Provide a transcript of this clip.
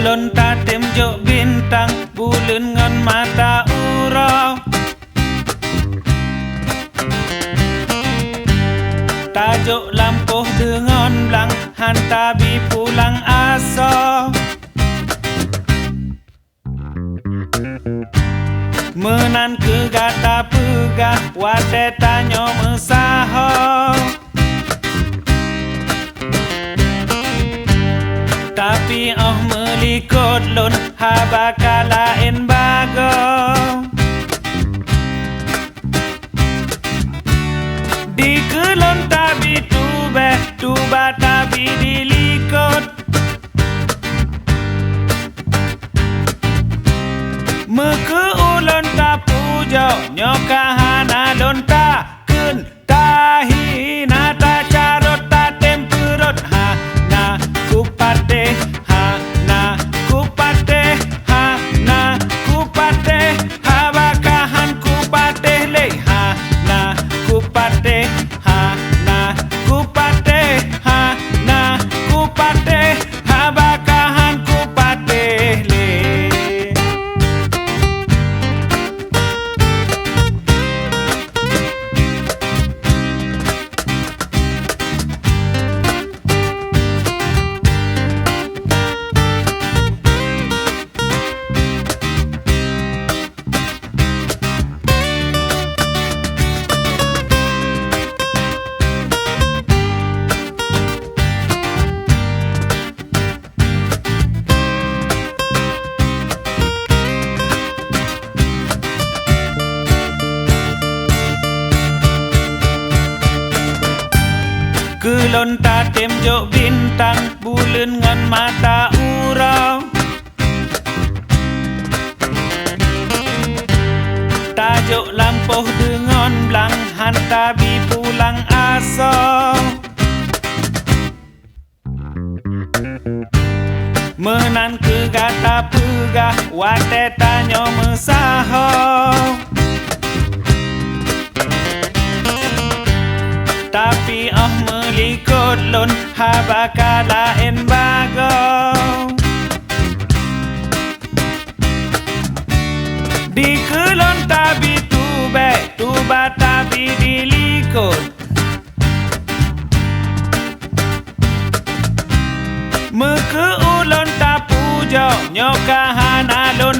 Lonta tem jok bintang bulan ngan mata urau tajuk lampuh dengan blang hanta bi pulang aso menan ke gata pegah wate tanyo mesaho tapi melikut lun habakalain bago di kelon tabi tuba tabi dilikut meke ulon tapujo nyokahana lonta kun tahi nata carot ta temperot ha na kupate ha na kupate ha na kupate ha bakahan kupate le ha na kupate ha na kupate ha na kupate ha bakahan kupate le Kelon tatem jok bintang bulan ngan mata urau tajuk lampuh dengan blang hanta bi pulang aso menan ke gata pegah wate tanyo mesaho tapi melikut lun habakalain bago di kelon tabi tuba tabi dilikut meke ulon tapujo nyokahana lun